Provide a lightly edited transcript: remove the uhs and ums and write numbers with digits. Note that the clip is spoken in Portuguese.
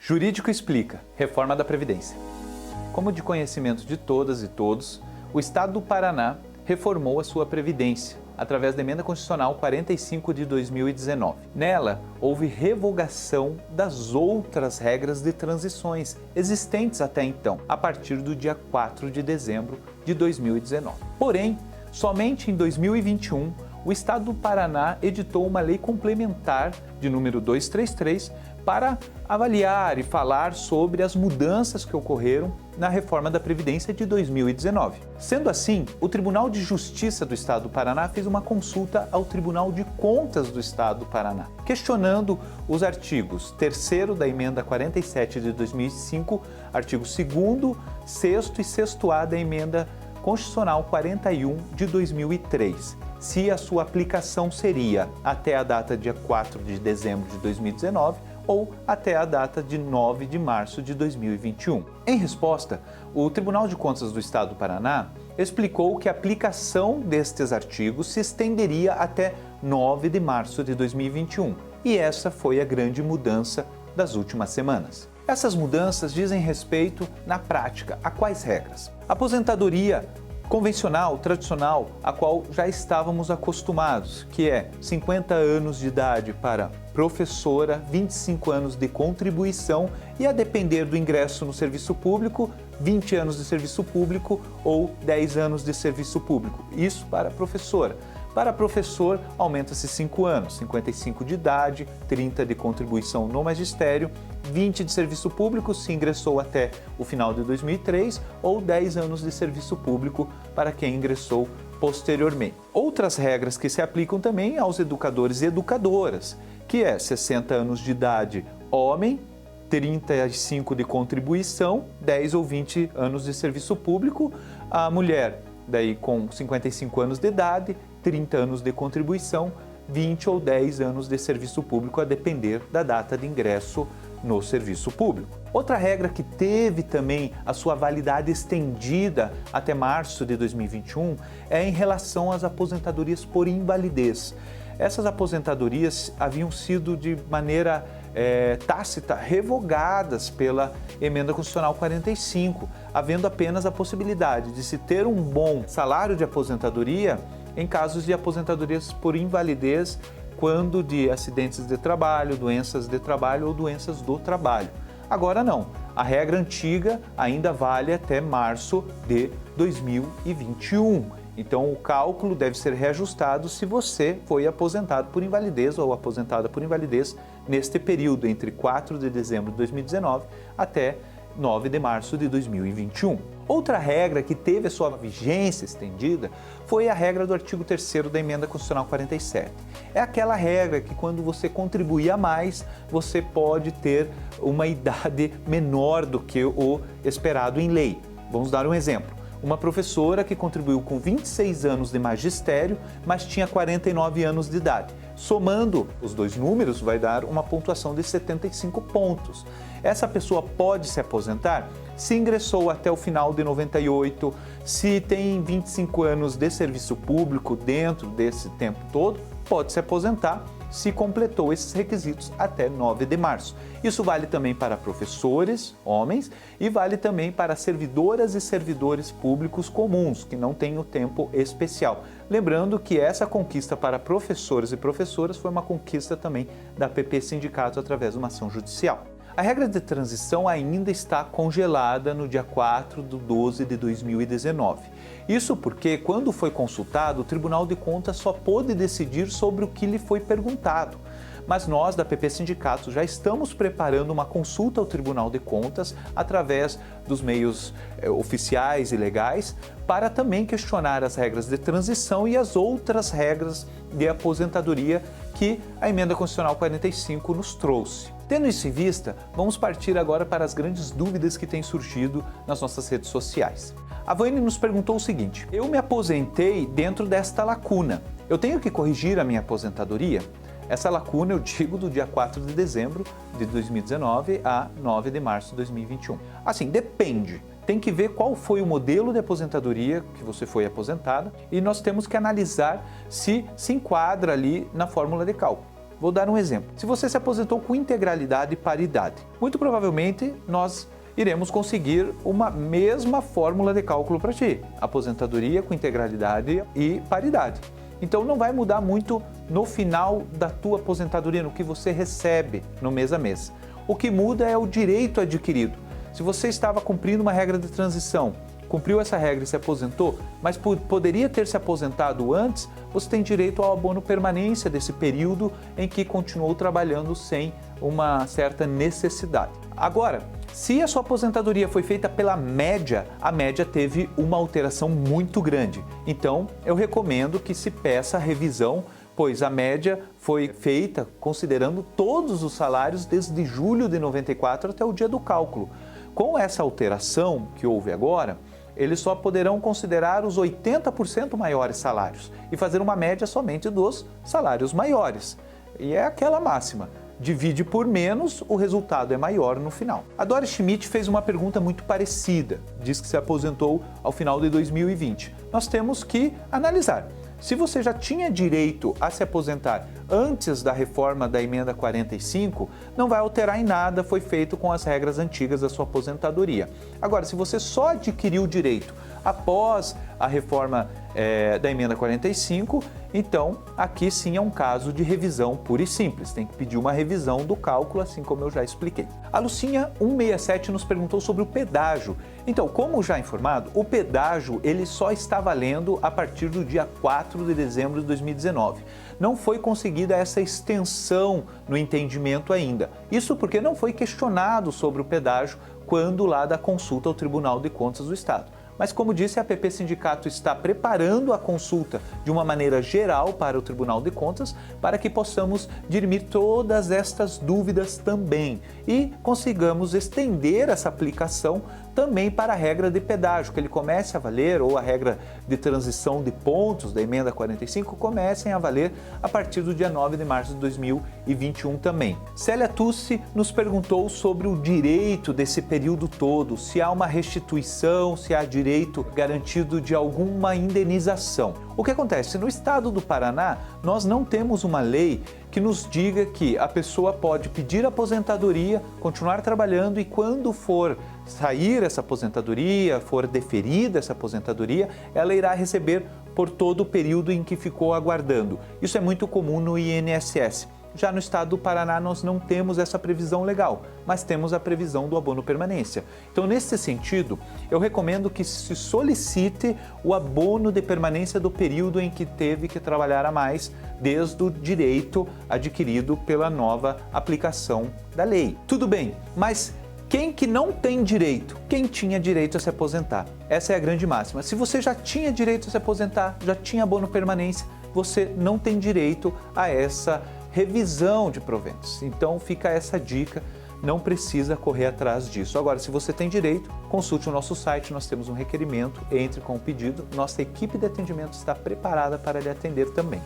Jurídico explica, reforma da Previdência. Como de conhecimento de todas e todos, o Estado do Paraná reformou a sua Previdência, através da Emenda Constitucional 45 de 2019. Nela, houve revogação das outras regras de transições existentes até então, a partir do dia 4 de dezembro de 2019. Porém, somente em 2021, o Estado do Paraná editou uma lei complementar de número 233 para avaliar e falar sobre as mudanças que ocorreram na reforma da Previdência de 2019. Sendo assim, o Tribunal de Justiça do Estado do Paraná fez uma consulta ao Tribunal de Contas do Estado do Paraná, questionando os artigos 3º da Emenda 47 de 2005, artigo 2º, 6º e 6º-A da Emenda Constitucional 41 de 2003, se a sua aplicação seria até a data dia 4 de dezembro de 2019 ou até a data de 9 de março de 2021. Em resposta, o Tribunal de Contas do Estado do Paraná explicou que a aplicação destes artigos se estenderia até 9 de março de 2021, e essa foi a grande mudança das últimas semanas. Essas mudanças dizem respeito, na prática, a quais regras? Aposentadoria convencional, tradicional, a qual já estávamos acostumados, que é 50 anos de idade para professora, 25 anos de contribuição e, a depender do ingresso no serviço público, 20 anos de serviço público ou 10 anos de serviço público. Isso para professora. Para professor, aumenta-se 5 anos, 55 de idade, 30 de contribuição no magistério, 20 de serviço público se ingressou até o final de 2003 ou 10 anos de serviço público para quem ingressou posteriormente. Outras regras que se aplicam também aos educadores e educadoras, que é 60 anos de idade homem, 35 de contribuição, 10 ou 20 anos de serviço público, a mulher daí com 55 anos de idade, 30 anos de contribuição, 20 ou 10 anos de serviço público, a depender da data de ingresso no serviço público. Outra regra que teve também a sua validade estendida até março de 2021 é em relação às aposentadorias por invalidez. Essas aposentadorias haviam sido de maneira tácita revogadas pela Emenda Constitucional 45, havendo apenas a possibilidade de se ter um bom salário de aposentadoria em casos de aposentadorias por invalidez, quando de acidentes de trabalho, doenças de trabalho ou doenças do trabalho. Agora não, a regra antiga ainda vale até março de 2021. Então o cálculo deve ser reajustado se você foi aposentado por invalidez ou aposentada por invalidez neste período entre 4 de dezembro de 2019 até 9 de março de 2021. Outra regra que teve a sua vigência estendida foi a regra do artigo 3º da Emenda Constitucional 47. É aquela regra que quando você contribuía mais, você pode ter uma idade menor do que o esperado em lei. Vamos dar um exemplo. Uma professora que contribuiu com 26 anos de magistério, mas tinha 49 anos de idade. Somando os dois números, vai dar uma pontuação de 75 pontos. Essa pessoa pode se aposentar se ingressou até o final de 98, se tem 25 anos de serviço público dentro desse tempo todo, pode se aposentar se completou esses requisitos até 9 de março. Isso vale também para professores, homens, e vale também para servidoras e servidores públicos comuns, que não têm o tempo especial. Lembrando que essa conquista para professores e professoras foi uma conquista também da PP Sindicato através de uma ação judicial. A regra de transição ainda está congelada no dia 4 de 12 de 2019. Isso porque, quando foi consultado, o Tribunal de Contas só pôde decidir sobre o que lhe foi perguntado. Mas nós, da PP Sindicato, já estamos preparando uma consulta ao Tribunal de Contas através dos meios oficiais e legais para também questionar as regras de transição e as outras regras de aposentadoria que a Emenda Constitucional 45 nos trouxe. Tendo isso em vista, vamos partir agora para as grandes dúvidas que têm surgido nas nossas redes sociais. A Vânia nos perguntou o seguinte: eu me aposentei dentro desta lacuna, eu tenho que corrigir a minha aposentadoria? Essa lacuna eu digo do dia 4 de dezembro de 2019 a 9 de março de 2021. Assim, depende. Tem que ver qual foi o modelo de aposentadoria que você foi aposentada e nós temos que analisar se enquadra ali na fórmula de cálculo. Vou dar um exemplo. Se você se aposentou com integralidade e paridade, muito provavelmente nós iremos conseguir uma mesma fórmula de cálculo para ti. Aposentadoria com integralidade e paridade. Então não vai mudar muito no final da tua aposentadoria, no que você recebe no mês a mês. O que muda é o direito adquirido. Se você estava cumprindo uma regra de transição, cumpriu essa regra e se aposentou, mas poderia ter se aposentado antes, você tem direito ao abono permanência desse período em que continuou trabalhando sem uma certa necessidade. Agora, se a sua aposentadoria foi feita pela média, a média teve uma alteração muito grande. Então, eu recomendo que se peça a revisão, pois a média foi feita considerando todos os salários desde julho de 94 até o dia do cálculo. Com essa alteração que houve agora, eles só poderão considerar os 80% maiores salários e fazer uma média somente dos salários maiores. E é aquela máxima. Divide por menos, o resultado é maior no final. A Doris Schmidt fez uma pergunta muito parecida. Diz que se aposentou ao final de 2020. Nós temos que analisar. Se você já tinha direito a se aposentar antes da reforma da emenda 45, não vai alterar em nada, foi feito com as regras antigas da sua aposentadoria. Agora, se você só adquiriu o direito após a reforma da emenda 45, então aqui sim é um caso de revisão pura e simples. Tem que pedir uma revisão do cálculo, assim como eu já expliquei. A Lucinha 167 nos perguntou sobre o pedágio. Então, como já informado, o pedágio ele só está valendo a partir do dia 4 de dezembro de 2019. Não foi conseguida essa extensão no entendimento ainda. Isso porque não foi questionado sobre o pedágio quando lá da consulta ao Tribunal de Contas do Estado. Mas como disse, a APP Sindicato está preparando a consulta de uma maneira geral para o Tribunal de Contas para que possamos dirimir todas estas dúvidas também e consigamos estender essa aplicação também para a regra de pedágio, que ele comece a valer, ou a regra de transição de pontos da emenda 45 comecem a valer a partir do dia 9 de março de 2021 também. Célia Tussi nos perguntou sobre o direito desse período todo, se há uma restituição, se há direito garantido de alguma indenização. O que acontece? No estado do Paraná, nós não temos uma lei que nos diga que a pessoa pode pedir aposentadoria, continuar trabalhando e quando for sair essa aposentadoria, for deferida essa aposentadoria, ela irá receber por todo o período em que ficou aguardando. Isso é muito comum no INSS. Já no estado do Paraná nós não temos essa previsão legal, mas temos a previsão do abono permanência. Então, nesse sentido, eu recomendo que se solicite o abono de permanência do período em que teve que trabalhar a mais, desde o direito adquirido pela nova aplicação da lei. Tudo bem, mas quem que não tem direito? Quem tinha direito a se aposentar? Essa é a grande máxima. Se você já tinha direito a se aposentar, já tinha abono permanência, você não tem direito a essa revisão de proventos. Então fica essa dica, não precisa correr atrás disso. Agora, se você tem direito, consulte o nosso site, nós temos um requerimento, entre com o pedido, nossa equipe de atendimento está preparada para lhe atender também.